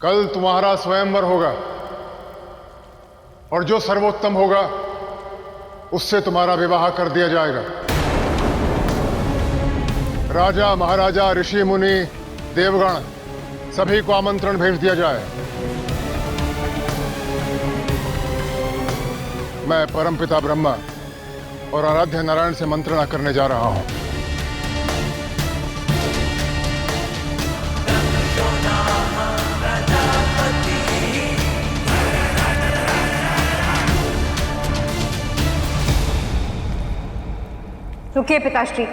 कल तुम्हारा स्वयंवर होगा और जो सर्वोत्तम होगा उससे तुम्हारा विवाह कर दिया जाएगा। राजा, महाराजा, ऋषि, मुनि, देवगण सभी को आमंत्रण भेज दिया जाए। मैं परमपिता ब्रह्मा और आराध्य नारायण से मंत्रणा करने जा रहा हूं। रुकिए पिताश्री।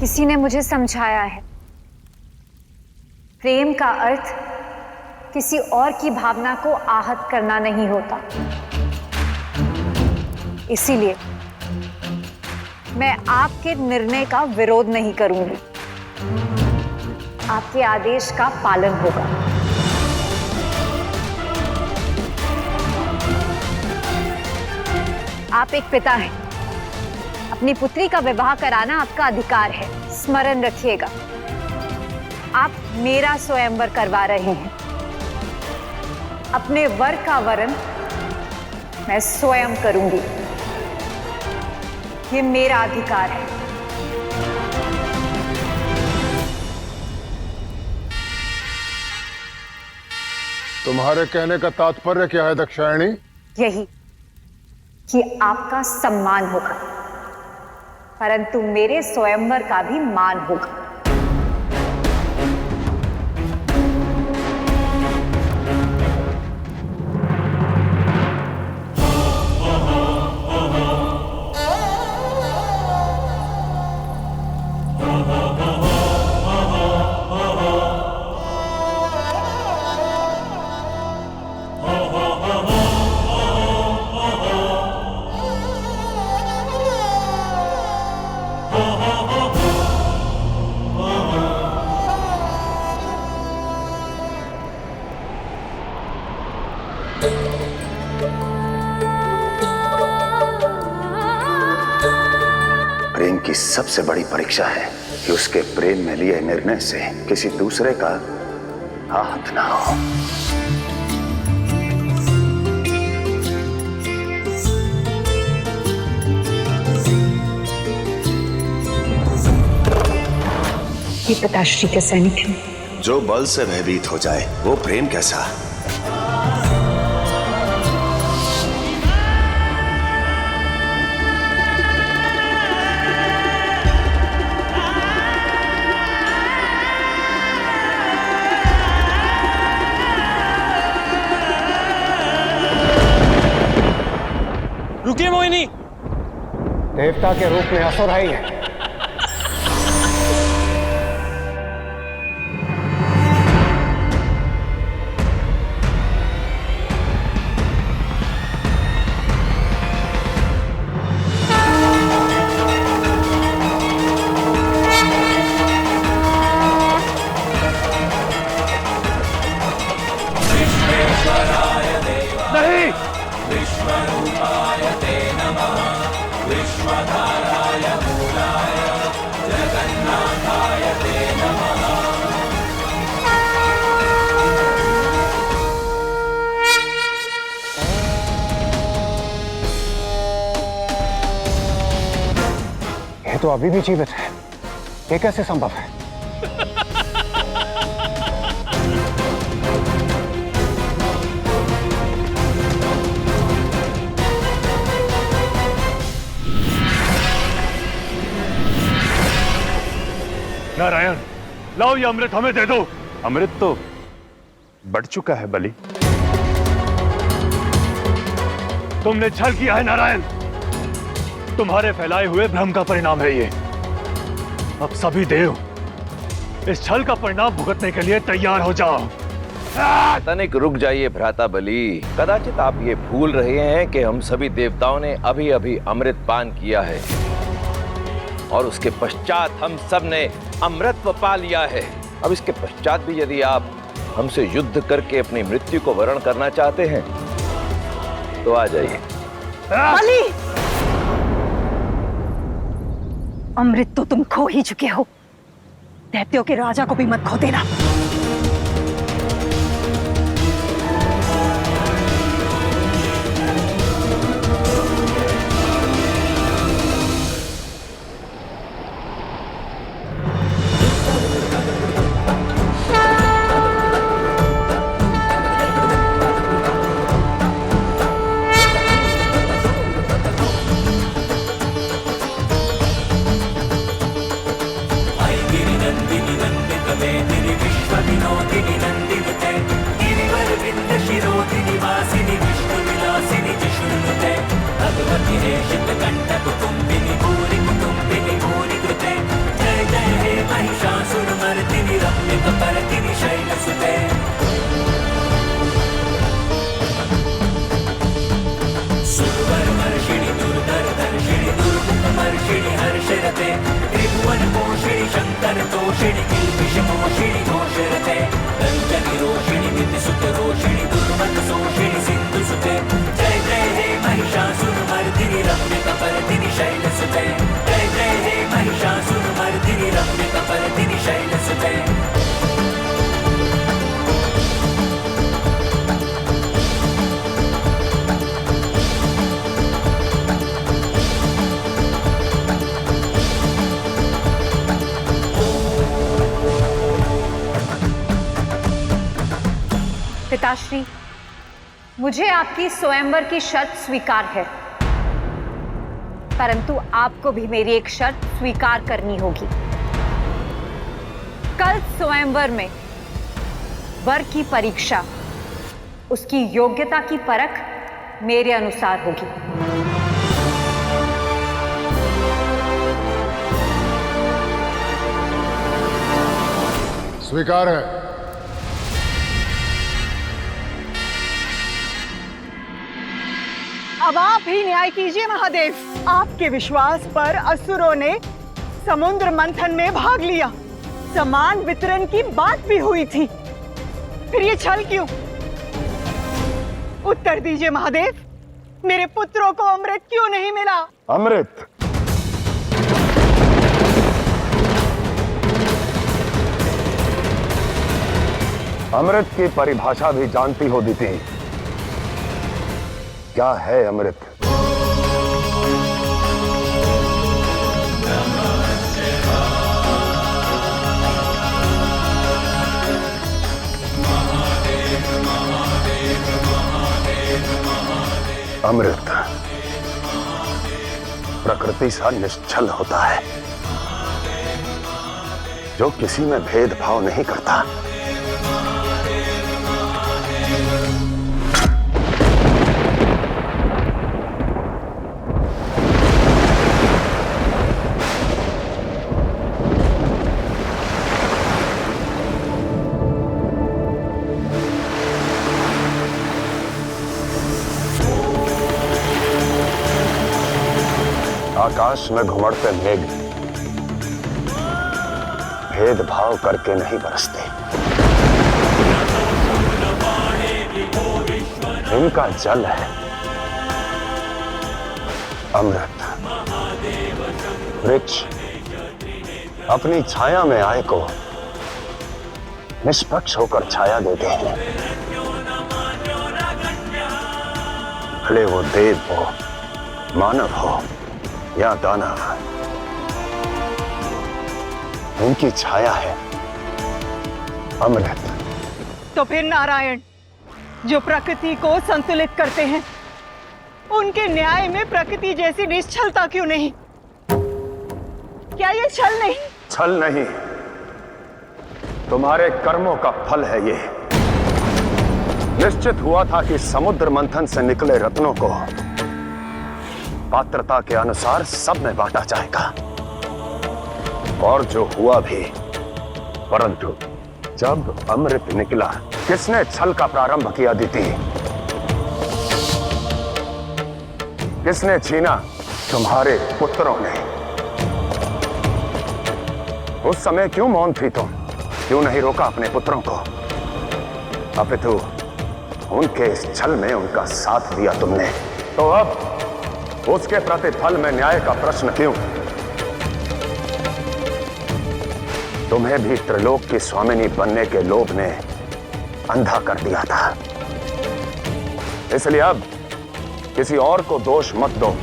किसी ने मुझे समझाया है, प्रेम का अर्थ किसी और की भावना को आहत करना नहीं होता। इसीलिए मैं आपके निर्णय का विरोध नहीं करूंगी। आपके आदेश का पालन होगा। आप एक पिता हैं, अपनी पुत्री का विवाह कराना आपका अधिकार है, स्मरण रखिएगा। आप मेरा स्वयंवर करवा रहे हैं। अपने वर का वरण मैं स्वयं करूंगी, ये मेरा अधिकार है। तुम्हारे कहने का तात्पर्य क्या है दाक्षायणी? यही कि आपका सम्मान होगा, परंतु मेरे स्वयंवर का भी मान होगा। प्रेम की सबसे बड़ी परीक्षा है कि उसके प्रेम में लिए निर्णय से किसी दूसरे का आहत ना हो। ये पिताश्री के सैनिक हैं। जो बल से भयभीत हो जाए वो प्रेम कैसा? रुकिए मोहिनी। देवता के रूप में असुर है ये। नहीं, ये तो अभी भी जीवित है, ये कैसे संभव है? नारायण, लाओ ये अमृत हमें दे दो। अमृत तो बढ़ चुका है बलि। तुमने छल किया है नारायण। तुम्हारे फैलाए हुए भ्रम का परिणाम है ये। अब सभी देव इस छल का परिणाम भुगतने के लिए तैयार हो जाओ। तनिक रुक जाइए भ्राता बलि। कदाचित आप ये भूल रहे हैं कि हम सभी देवताओं ने अभी अभी अमृत पान किया है और उसके पश्चात हम सब ने अमृतत्व पा लिया है। अब इसके पश्चात भी यदि आप हमसे युद्ध करके अपनी मृत्यु को वरण करना चाहते हैं तो आ जाइए। बलि, अमृत तो तुम खो ही चुके हो। दैत्यों के राजा को भी मत खो देना। पिताश्री, मुझे आपकी स्वयंवर की शर्त स्वीकार है, परंतु आपको भी मेरी एक शर्त स्वीकार करनी होगी। कल स्वयंवर में वर की परीक्षा, उसकी योग्यता की परख मेरे अनुसार होगी। स्वीकार है। अब आप ही न्याय कीजिए महादेव। आपके विश्वास पर असुरों ने समुद्र मंथन में भाग लिया, समान वितरण की बात भी हुई थी, फिर ये छल क्यों? उत्तर दीजिए महादेव, मेरे पुत्रों को अमृत क्यों नहीं मिला? अमृत? अमृत की परिभाषा भी जानती हो दीदी। क्या है अमृत? अमृत प्रकृति सा निश्चल होता है, जो किसी में भेदभाव नहीं करता। आकाश में घुमड़ते मेघ भेदभाव करके नहीं बरसते, इनका जल है अमृत। वृक्ष अपनी छाया में आए को निष्पक्ष होकर छाया देते हैं, भले वो देव हो, मानव हो या दानव, उनकी छाया है अमृत। तो फिर नारायण जो प्रकृति को संतुलित करते हैं, उनके न्याय में प्रकृति जैसी निश्चलता क्यों नहीं? क्या ये छल नहीं? छल नहीं, तुम्हारे कर्मों का फल है ये। निश्चित हुआ था कि समुद्र मंथन से निकले रत्नों को पात्रता के अनुसार सब में बांटा जाएगा, और जो हुआ भी। परंतु जब अमृत निकला, किसने छल का प्रारंभ किया दीदी? किसने छीना? तुम्हारे पुत्रों ने। उस समय क्यों मौन थी तुम? क्यों नहीं रोका अपने पुत्रों को? अपितु उनके इस छल में उनका साथ दिया तुमने। तो अब उसके प्रतिफल में न्याय का प्रश्न क्यों? तुम्हें भी त्रिलोक की स्वामिनी बनने के लोभ ने अंधा कर दिया था। इसलिए अब किसी और को दोष मत दो।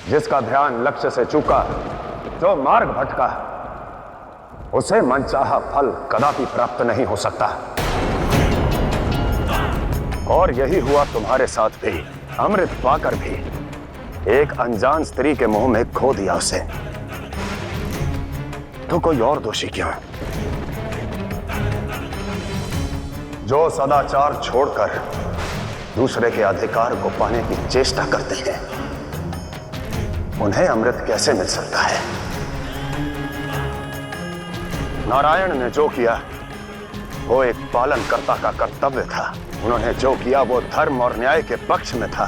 जिसका ध्यान लक्ष्य से चूका, जो मार्ग भटका, उसे मनचाहा फल कदापि प्राप्त नहीं हो सकता। और यही हुआ तुम्हारे साथ भी। अमृत पाकर भी एक अनजान स्त्री के मुंह में खो दिया उसे। तो कोई और दोषी क्यों? जो सदाचार छोड़कर दूसरे के अधिकार को पाने की चेष्टा करते हैं, उन्हें अमृत कैसे मिल सकता है? नारायण ने जो किया वो एक पालनकर्ता का कर्तव्य था। उन्होंने जो किया वो धर्म और न्याय के पक्ष में था।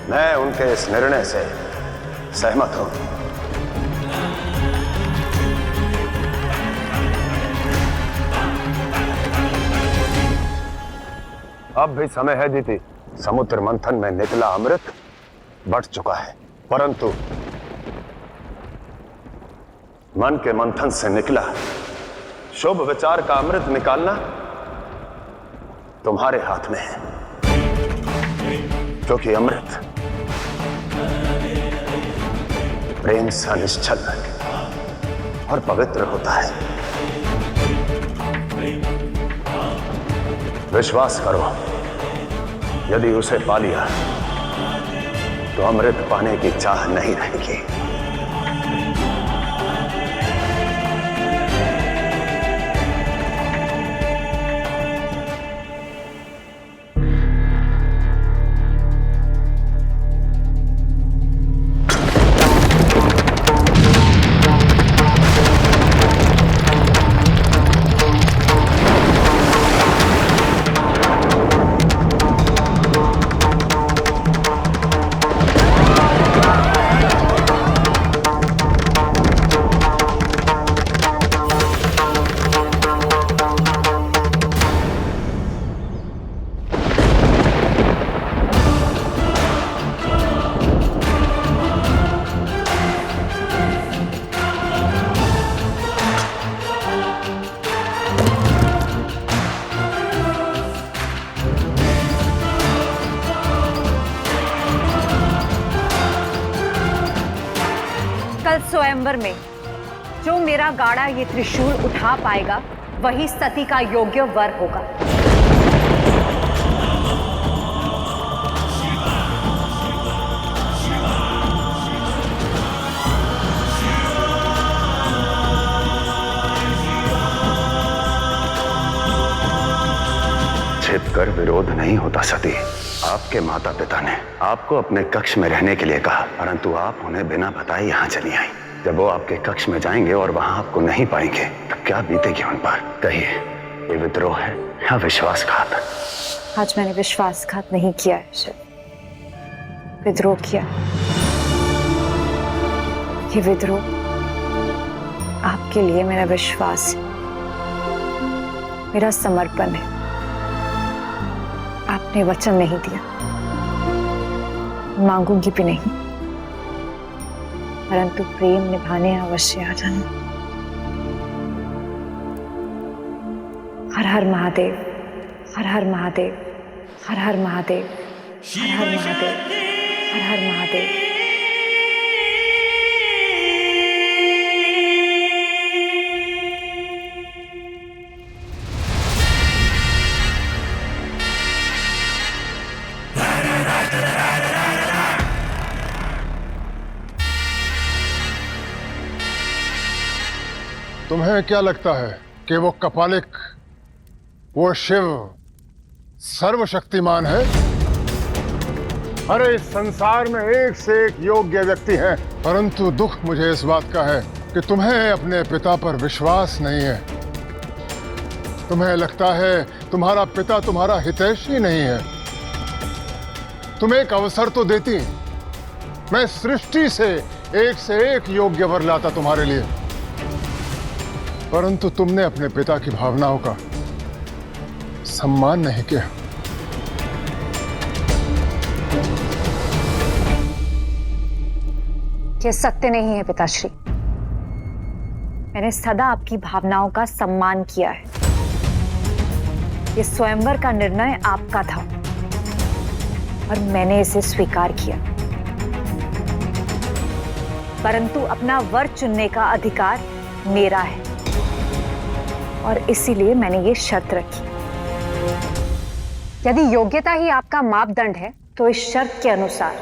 मैं उनके इस निर्णय से सहमत हूं। अब भी समय है दीदी। समुद्र मंथन में निकला अमृत बट चुका है, परंतु मन के मंथन से निकला शुभ विचार का अमृत निकालना तुम्हारे हाथ में है। क्योंकि अमृत प्रेम सा निश्चल और पवित्र होता है। विश्वास करो, यदि उसे पा लिया तो अमृत पाने की चाह नहीं रहेगी। स्वयंवर में जो मेरा गाड़ा ये त्रिशूल उठा पाएगा वही सती का योग्य वर होगा। छिपकर विरोध नहीं होता सती। आपके माता पिता ने आपको अपने कक्ष में रहने के लिए कहा, परंतु आप उन्हें बिना बताए यहाँ चली आई। जब वो आपके कक्ष में जाएंगे और वहां आपको नहीं पाएंगे तो क्या बीतेगी उन पर? कहिए, ये विद्रोह है या विश्वासघात? आज मैंने विश्वासघात नहीं किया है शिव, विद्रोह किया। ये विद्रोह आपके लिए मेरा विश्वास है, मेरा समर्पण है। आपने वचन नहीं दिया, मांगूंगी भी नहीं, परंतु प्रेम निभाने अवश्य आ जाना। हर हर महादेव, हर हर महादेव, हर हर महादेव, हर हर महादेव, हर हर महादेव। तुम्हें क्या लगता है कि वो कपालिक, वो शिव सर्वशक्तिमान है? अरे इस संसार में एक से एक योग्य व्यक्ति हैं, परंतु दुख मुझे इस बात का है कि तुम्हें अपने पिता पर विश्वास नहीं है। तुम्हें लगता है तुम्हारा पिता तुम्हारा हितैषी नहीं है। तुम एक अवसर तो देती, मैं सृष्टि से एक योग्य वर लाता तुम्हारे लिए, परंतु तुमने अपने पिता की भावनाओं का सम्मान नहीं किया। ये सत्य नहीं है पिताश्री। मैंने सदा आपकी भावनाओं का सम्मान किया है। ये स्वयंवर का निर्णय आपका था और मैंने इसे स्वीकार किया, परंतु अपना वर चुनने का अधिकार मेरा है और इसीलिए मैंने ये शर्त रखी। यदि योग्यता ही आपका मापदंड है तो इस शर्त के अनुसार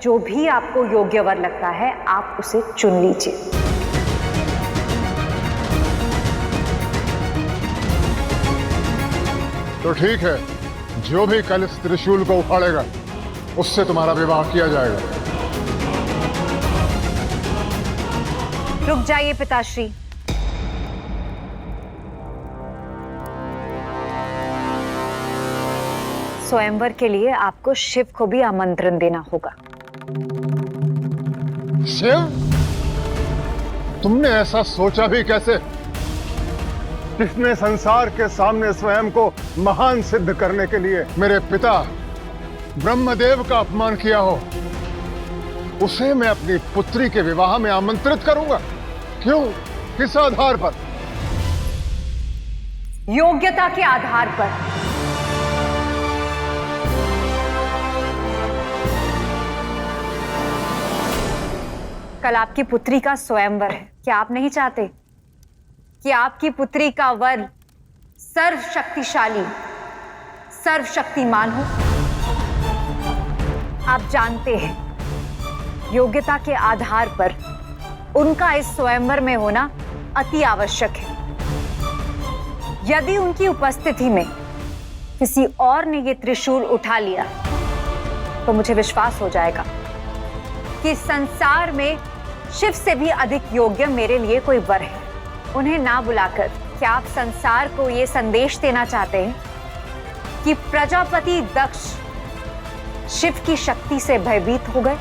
जो भी आपको योग्य वर लगता है आप उसे चुन लीजिए। तो ठीक है, जो भी कल इस त्रिशूल को उखाड़ेगा उससे तुम्हारा विवाह किया जाएगा। रुक जाइए पिताश्री। स्वयंवर के लिए आपको शिव को भी आमंत्रण देना होगा। शिव? तुमने ऐसा सोचा भी कैसे? जिसने संसार के सामने स्वयं को महान सिद्ध करने के लिए मेरे पिता ब्रह्मदेव का अपमान किया हो, उसे मैं अपनी पुत्री के विवाह में आमंत्रित करूंगा? क्यों? किस आधार पर? योग्यता के आधार पर। कल आपकी पुत्री का स्वयंवर है। क्या आप नहीं चाहते कि आपकी पुत्री का वर सर्वशक्तिशाली, सर्वशक्तिमान हो? आप जानते हैं योग्यता के आधार पर उनका इस स्वयंवर में होना अति आवश्यक है। यदि उनकी उपस्थिति में किसी और ने ये त्रिशूल उठा लिया तो मुझे विश्वास हो जाएगा कि संसार में शिव से भी अधिक योग्य मेरे लिए कोई वर है। उन्हें ना बुलाकर क्या आप संसार को यह संदेश देना चाहते हैं कि प्रजापति दक्ष शिव की शक्ति से भयभीत हो गए?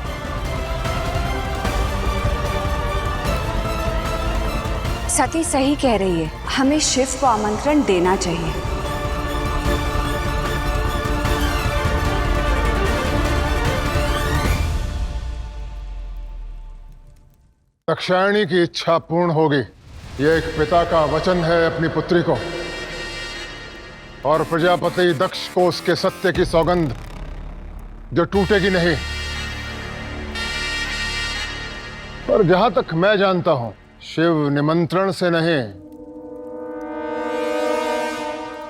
सती सही कह रही है, हमें शिव को आमंत्रण देना चाहिए। दाक्षायणी की इच्छा पूर्ण होगी, यह एक पिता का वचन है अपनी पुत्री को, और प्रजापति दक्ष को उसके सत्य की सौगंध जो टूटेगी नहीं। पर जहां तक मैं जानता हूं, शिव निमंत्रण से नहीं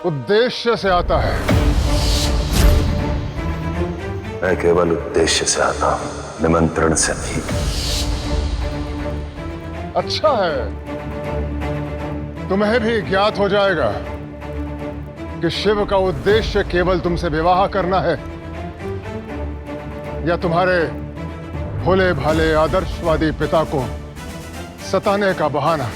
उद्देश्य से आता है। मैं केवल उद्देश्य से आता हूं, निमंत्रण से नहीं। अच्छा है, तुम्हें भी ज्ञात हो जाएगा कि शिव का उद्देश्य केवल तुमसे विवाह करना है या तुम्हारे भोले भाले आदर्शवादी पिता को सताने का बहाना।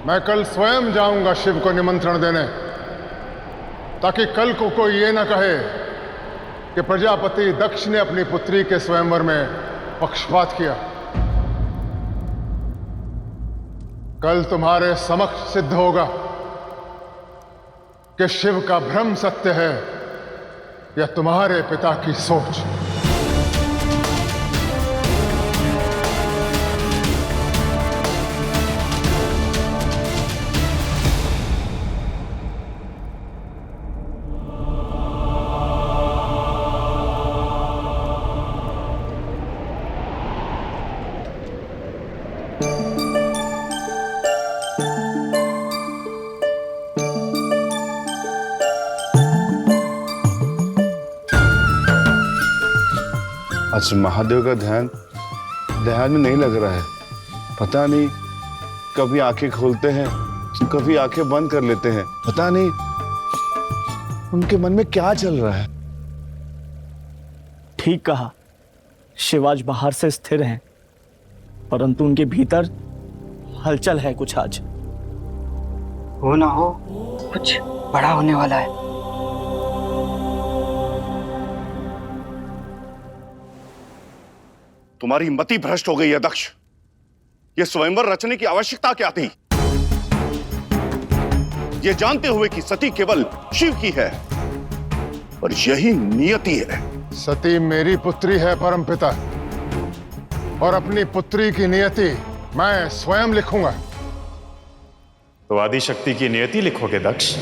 मैं कल स्वयं जाऊंगा शिव को निमंत्रण देने, ताकि कल को कोई ये ना कहे कि प्रजापति दक्ष ने अपनी पुत्री के स्वयंवर में पक्षपात किया। कल तुम्हारे समक्ष सिद्ध होगा कि शिव का भ्रम सत्य है या तुम्हारे पिता की सोच। आज महादेव का ध्यान में नहीं लग रहा है। पता नहीं कभी आंखें खोलते हैं, कभी आंखें बंद कर लेते हैं। पता नहीं उनके मन में क्या चल रहा है। ठीक कहा, शिव आज बाहर से स्थिर हैं, परंतु उनके भीतर हलचल है कुछ आज। हो ना हो कुछ बड़ा होने वाला है। तुम्हारी मति भ्रष्ट हो गई है दक्ष। ये स्वयंवर रचने की आवश्यकता क्या थी? ये जानते हुए कि सती केवल शिव की है और यही नियति है। सती मेरी पुत्री है परमपिता, और अपनी पुत्री की नियति मैं स्वयं लिखूंगा। तो आदिशक्ति की नियति लिखोगे दक्ष?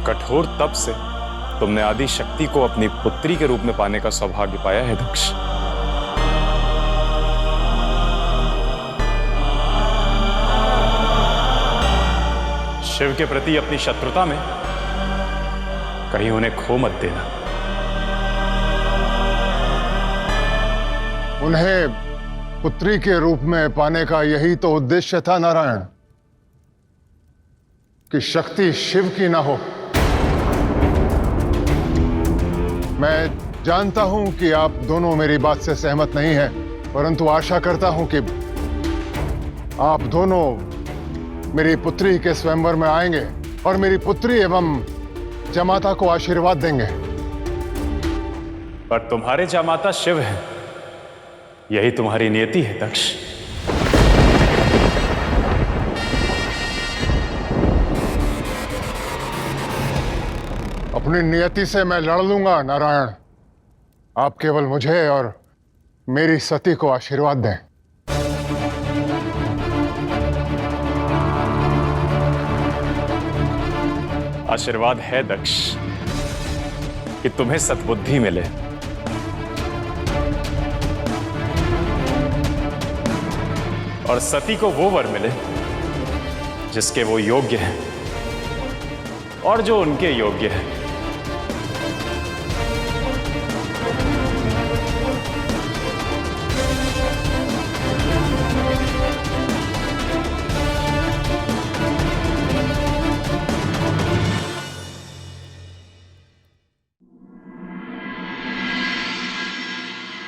कठोर तप से तुमने आदिशक्ति को अपनी पुत्री के रूप में पाने का सौभाग्य पाया है दक्ष। शिव के प्रति अपनी शत्रुता में कहीं उन्हें खो मत देना। उन्हें पुत्री के रूप में पाने का यही तो उद्देश्य था नारायण, कि शक्ति शिव की ना हो। मैं जानता हूं कि आप दोनों मेरी बात से सहमत नहीं हैं, परंतु आशा करता हूं कि आप दोनों मेरी पुत्री के स्वयंवर में आएंगे और मेरी पुत्री एवं जमाता को आशीर्वाद देंगे। पर तुम्हारे जमाता शिव हैं, यही तुम्हारी नियति है दक्ष। अपनी नियति से मैं लड़ लूंगा नारायण। आप केवल मुझे और मेरी सती को आशीर्वाद दें। आशीर्वाद है दक्ष कि तुम्हें सद्बुद्धि मिले, और सती को वो वर मिले जिसके वो योग्य हैं और जो उनके योग्य है।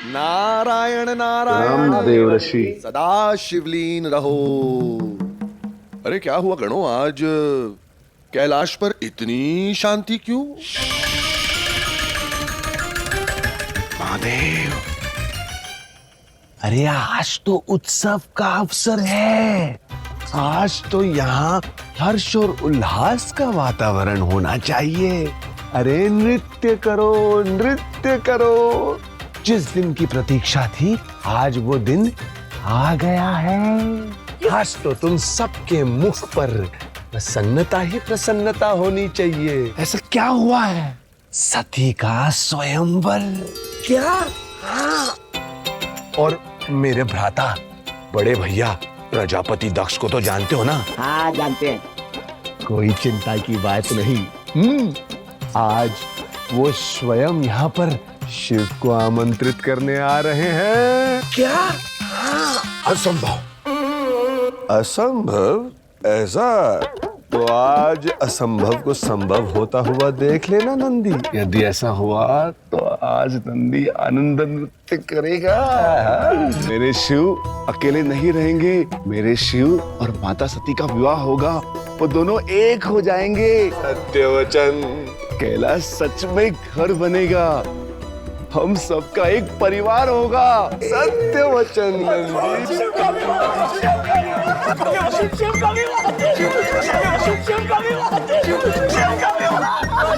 नारायण नारायण देवर्षि सदा शिवलीन रहो। अरे क्या हुआ गणों, आज कैलाश पर इतनी शांति क्यों? महादेव, अरे आज तो उत्सव का अवसर है। आज तो यहाँ हर्ष और उल्लास का वातावरण होना चाहिए। अरे नृत्य करो, नृत्य करो। जिस दिन की प्रतीक्षा थी, आज वो दिन आ गया है। आज तो तुम सबके मुख पर प्रसन्नता ही प्रसन्नता होनी चाहिए। ऐसा क्या हुआ है? सती का स्वयंवर। क्या? हाँ। और मेरे भ्राता बड़े भैया प्रजापति दक्ष को तो जानते हो ना? हाँ जानते हैं। कोई चिंता की बात नहीं। आज वो स्वयं यहाँ पर शिव को आमंत्रित करने आ रहे हैं। क्या? हाँ। असंभव। असंभव? ऐसा तो आज असंभव को संभव होता हुआ देख लेना नंदी। यदि ऐसा हुआ तो आज नंदी आनंद नृत्य करेगा। मेरे शिव अकेले नहीं रहेंगे। मेरे शिव और माता सती का विवाह होगा, वो दोनों एक हो जाएंगे। सत्यवचन। कैलाश सच में घर बनेगा, हम सबका एक परिवार होगा। सत्यवचन।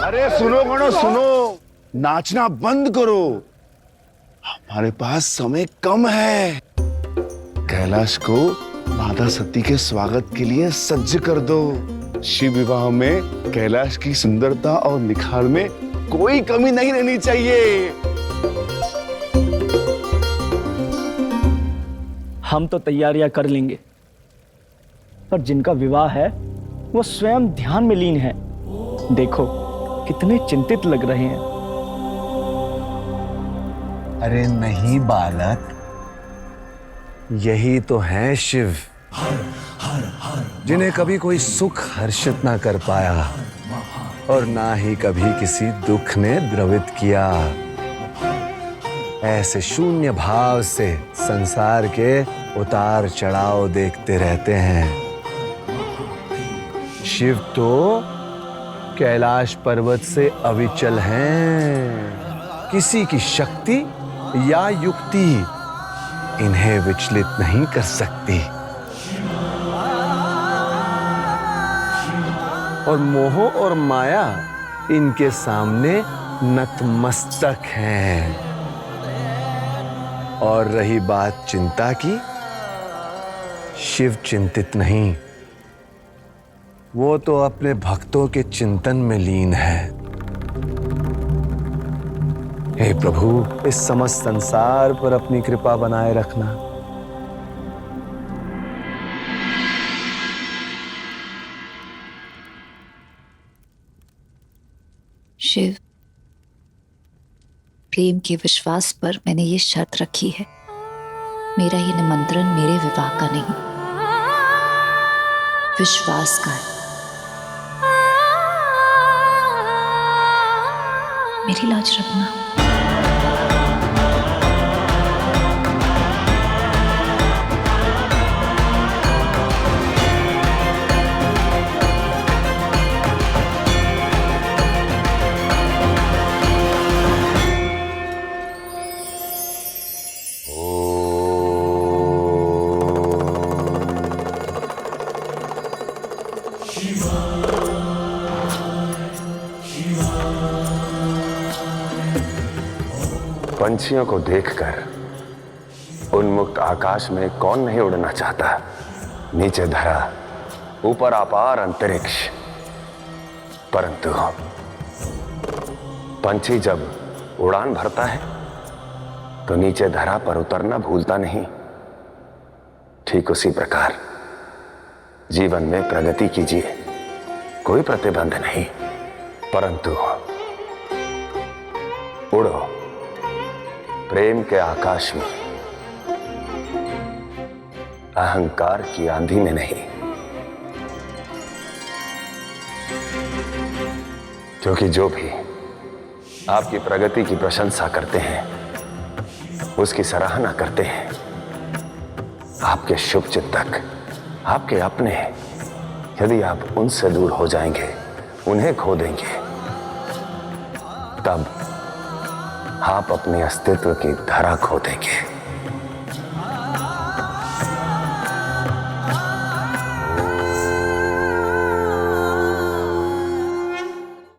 अरे सुनो गणों सुनो, नाचना बंद करो, हमारे पास समय कम है। कैलाश को माता सती के स्वागत के लिए सज्ज कर दो। शिव विवाह में कैलाश की सुंदरता और निखार में कोई कमी नहीं रहनी चाहिए। हम तो तैयारियां कर लेंगे, पर जिनका विवाह है वो स्वयं ध्यान में लीन है। देखो कितने चिंतित लग रहे हैं। अरे नहीं बालक, यही तो है शिव, जिन्हें कभी कोई सुख हर्षित ना कर पाया और ना ही कभी किसी दुख ने द्रवित किया। ऐसे शून्य भाव से संसार के उतार चढ़ाव देखते रहते हैं। शिव तो कैलाश पर्वत से अविचल हैं। किसी की शक्ति या युक्ति इन्हें विचलित नहीं कर सकती। और मोह और माया इनके सामने नतमस्तक हैं। और रही बात चिंता की, शिव चिंतित नहीं, वो तो अपने भक्तों के चिंतन में लीन है। हे प्रभु, इस समस्त संसार पर अपनी कृपा बनाए रखना। शिव, प्रेम के विश्वास पर मैंने ये शर्त रखी है, मेरा ये निमंत्रण मेरे विवाह का नहीं, विश्वास का है। मेरी लाज रखना। पंछियों को देखकर उन्मुक्त आकाश में कौन नहीं उड़ना चाहता। नीचे धरा, ऊपर अपार अंतरिक्ष, परंतु पंछी जब उड़ान भरता है तो नीचे धरा पर उतरना भूलता नहीं। ठीक उसी प्रकार जीवन में प्रगति कीजिए, कोई प्रतिबंध नहीं, परंतु उड़ो प्रेम के आकाश में, अहंकार की आंधी में नहीं। क्योंकि जो भी आपकी प्रगति की प्रशंसा करते हैं, उसकी सराहना करते हैं, आपके शुभचिंतक, आपके अपने, यदि आप उनसे दूर हो जाएंगे, उन्हें खो देंगे, तब आप अपने अस्तित्व की धरा खो देंगे।